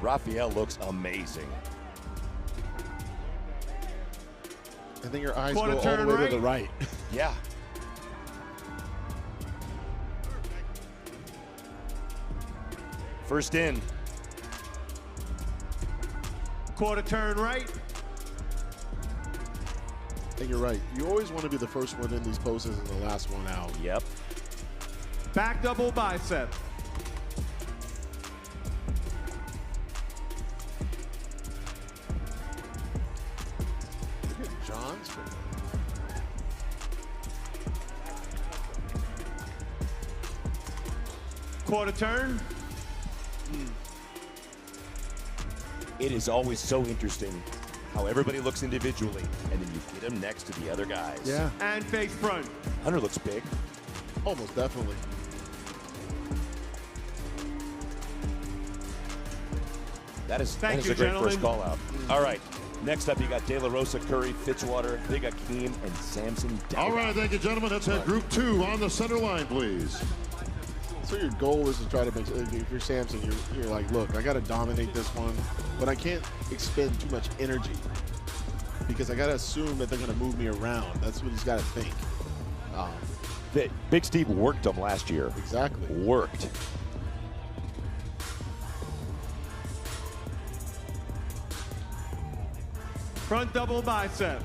Raphael looks amazing. I think your eyes go all the way to the right. Yeah. First in. Quarter turn right. I think you're right. You always want to be the first one in these poses and the last one out. Yep. Back double bicep. Look at John's. Quarter turn. It is always so interesting how everybody looks individually, and then you get them next to the other guys. Yeah. And face front. Hunter looks big. Almost definitely. That is a great gentlemen. first call out. All right. Next up, you got De La Rosa, Curry, Fitzwater, Big Akeem, and Samson. All right, thank you, gentlemen. Let's have group 2 on the center line, please. So your goal is to try to make, if you're Samson, you're like, look, I got to dominate this one, but I can't expend too much energy because I got to assume that they're going to move me around. That's what he's got to think. Big Steve worked him last year. Exactly. Worked. Front double bicep.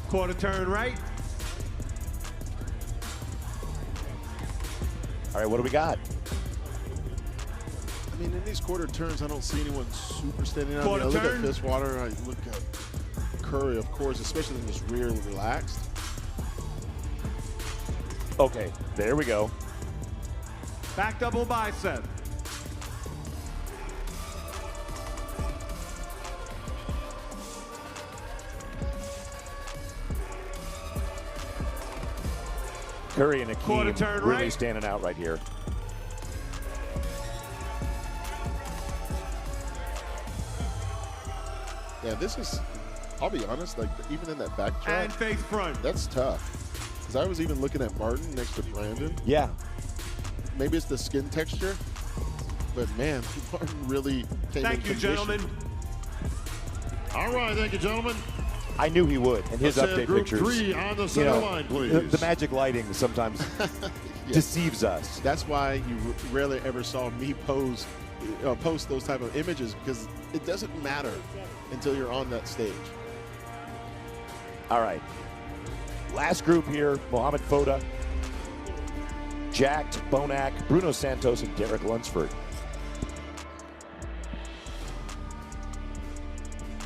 Quarter turn right. All right, what do we got? I mean, in these quarter turns, I don't see anyone super standing out. Quarter I look turn. at Fitzwater, I look at Curry, of course, especially in this rear relaxed. Okay, there we go. Back double bicep. Curry and Quarter Akeem turn really right. standing out right here. Yeah, this is, I'll be honest, like even in that back And drop, face front. that's tough. Because I was even looking at Martin next to Brandon. Yeah. Maybe it's the skin texture, but man, Martin really came in Thank you, condition. gentlemen. All right, thank you, gentlemen. I knew he would, and his Let's have update group pictures. 3 on the center line, please. The magic lighting sometimes deceives us. That's why you rarely ever saw me post those type of images, because it doesn't matter until you're on that stage. All right. Last group here, Mohamed Foda, Jacked, Bonac, Bruno Santos, and Derek Lunsford.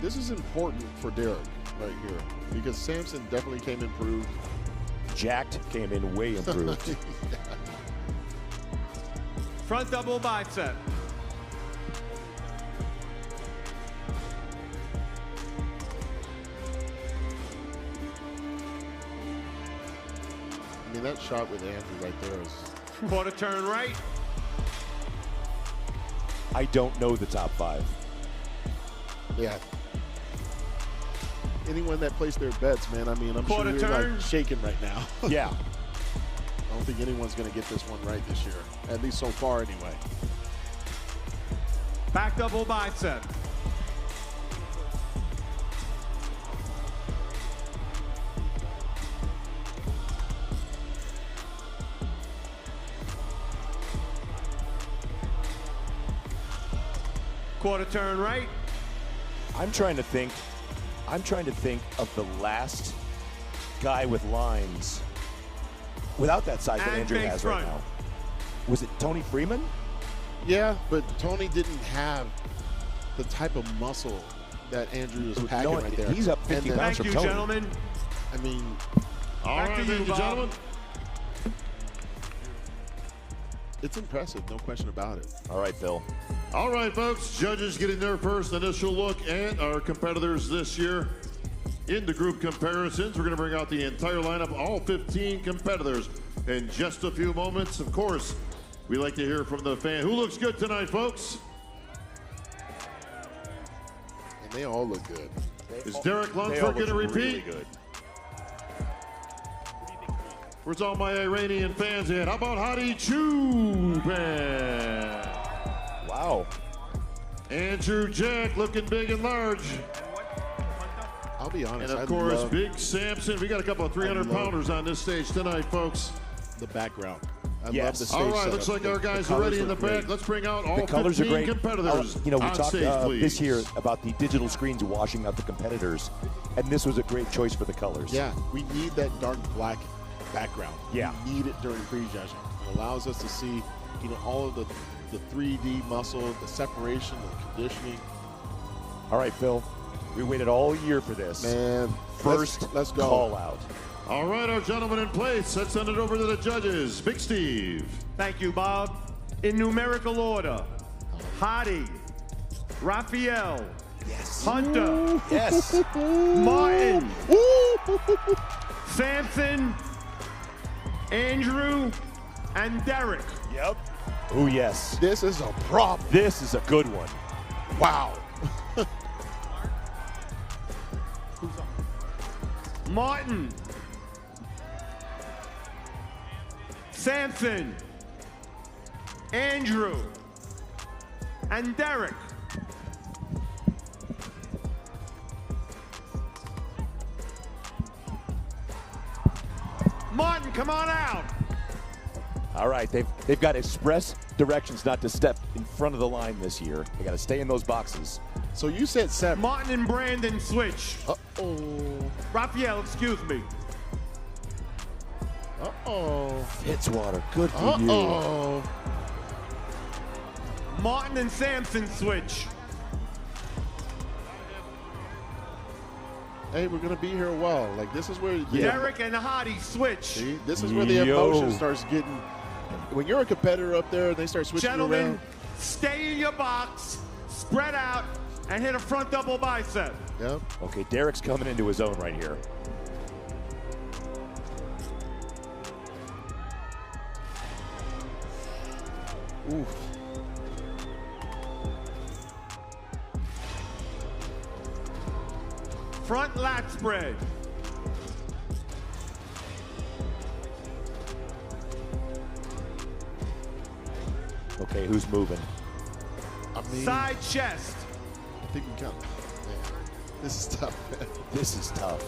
This is important for Derek right here, because Samson definitely came improved. Jacked came in way improved. Front double bicep. I mean, that shot with Andrew right there is... Quarter turn right. I don't know the top 5. Yeah. Anyone that placed their bets, man, I mean, I'm Quarter sure you're turn. like shaking right now. Yeah. I don't think anyone's going to get this one right this year, at least so far anyway. Back double bicep. Quarter turn right. I'm trying to think of the last guy with lines without that side that And Andrew face has front. right now. Was it Tony Freeman? Yeah, but Tony didn't have the type of muscle that Andrew was packing No, right there. he's up 50 And then- pounds Thank from you, Tony. gentlemen. I mean, All Back right, to you, thank you, Bob. gentlemen. it's impressive, no question about it. All right, Phil. All right, folks, judges getting their first initial look at our competitors this year. In the group comparisons, we're going to bring out the entire lineup, all 15 competitors, in just a few moments. Of course, we like to hear from the fan. Who looks good tonight, folks? And they all look good. Is Derek They all Lunsford going look to repeat? really good. Where's all my Iranian fans at? How about Hadi Chuban? Wow. Andrew Jack looking big and large. I'll be honest. And of course, Big Samson. We got a couple of 300-pounders on this stage tonight, folks. The background. I Yes. love the stage All right, setup. looks like our guys are colors ready in the look great. back. Let's bring out all The colors are 15 great. competitors We on talked stage, please. this year about the digital screens washing out the competitors, and this was a great choice for the colors. Yeah, we need that dark black background. Yeah. We need it during prejudging. It allows us to see, all of the 3D muscle, the separation, the conditioning. All right, Phil. We waited all year for this. Man, First let's go. call out. All right, our gentlemen in place. Let's send it over to the judges. Big Steve. Thank you, Bob. In numerical order, Hadi, Raphael, Yes. Hunter, Yes. Martin, Samson, Andrew, and Derek. Yep. Oh, yes. This is a prop. This is a good one. Wow. Martin, Samson, Andrew, and Derek. Martin, come on out. All right, they've got express directions not to step in front of the line this year. They got to stay in those boxes. So you said 7. Martin and Brandon switch. Uh-oh. Raphael, excuse me. Uh-oh. Fitzwater, good for you. Uh-oh. Martin and Samson switch. Hey, we're going to be here a while. Like, this is where... Derek and Hadi switch. See, this is where the Yo. emotion starts getting... When you're a competitor up there and they start switching Gentlemen, around... stay in your box, spread out, and hit a front double bicep. Yep. Okay, Derek's coming into his own right here. Oof. Front lat spread. Okay, who's moving? I mean, Side chest. I think we got... Man, this is tough, man. This is tough.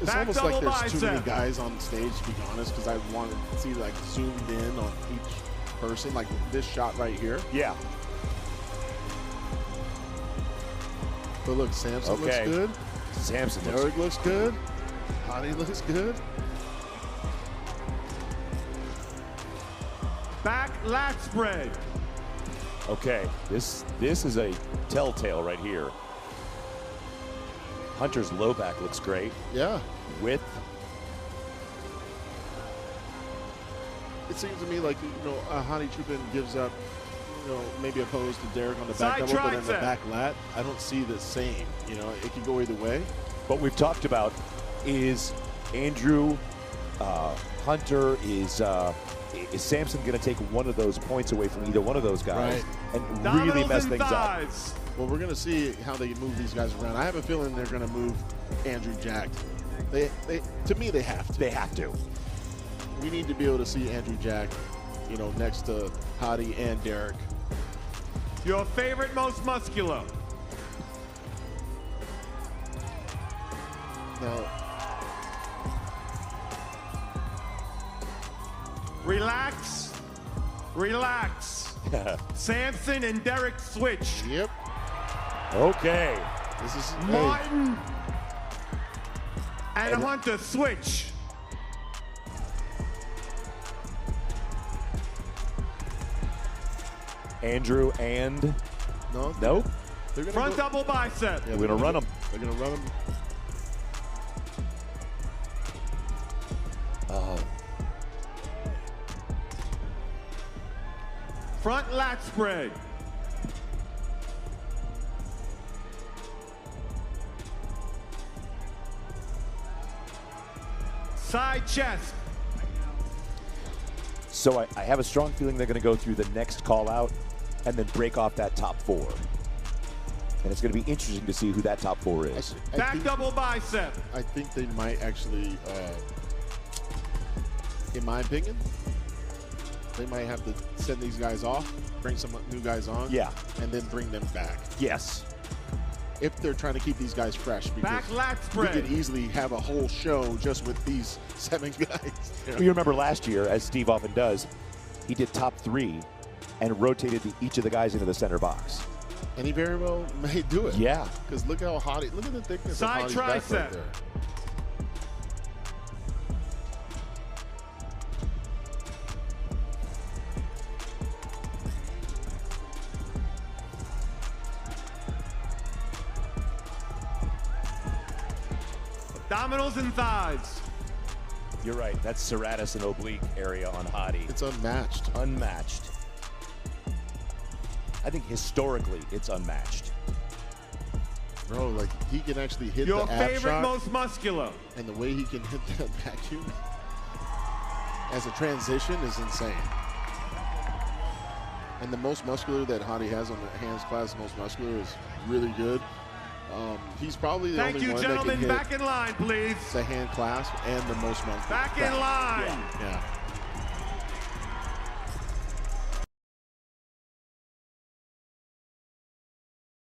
It's Back almost like double there's too many bicep. guys on stage, to be honest, because I want to see, like, zoomed in on each person. Like, this shot right here. Yeah. But look, Samson looks Okay. good. Samson looks Derek looks good. Hadi looks good. Back lat spread. okay. This is a telltale right here. Hunter's low back looks great. Yeah. Width. It seems to me like, Hadi Chupin gives up, maybe opposed to Derek on the back Side double, but in the tricep. back lat, I don't see the same. It can go either way. What we've talked about is Andrew, Hunter, is Samson going to take one of those points away from either one of those guys Right. and Dominoes really mess and things up? thighs. Well, we're going to see how they move these guys around. I have a feeling they're going to move Andrew Jack. To me, they have to. They have to. We need to be able to see Andrew Jack, next to Hadi and Derek. Your favorite, most muscular. Now, Relax. Relax. Samson and Derek switch. yep. Okay. This is Martin and And- Hunter switch. Andrew and no. nope. They're gonna Front go, double bicep. yeah, We're gonna run them. They're gonna run them. Front lat spread. Side chest. So I have a strong feeling they're going to go through the next call out and then break off that top four. And it's going to be interesting to see who that top 4 is. Back double bicep. I think they might actually, in my opinion, they might have to send these guys off, bring some new guys on, Yeah. and then bring them back. Yes. If they're trying to keep these guys fresh, because Back lat we spread. could easily have a whole show just with these 7 guys. Well, you remember last year, as Steve often does, he did top 3 and rotated each of the guys into the center box. And he very well may do it. Yeah. Because look how hot, look at the thickness Side of Hottie's back right tricep. there. Abdominals and thighs. You're right. That's serratus and oblique area on Hottie. It's unmatched. Unmatched. I think historically it's unmatched. Bro, like he can actually hit Your the ab favorite, shot, most muscular. and the way he can hit that vacuum as a transition is insane. And the most muscular that Hottie has on the hands class, most muscular, is really good. He's probably the Thank only you, one that gentlemen. can hit Back in line, please. the hand clasp and the most muscular. Back in line. Yeah.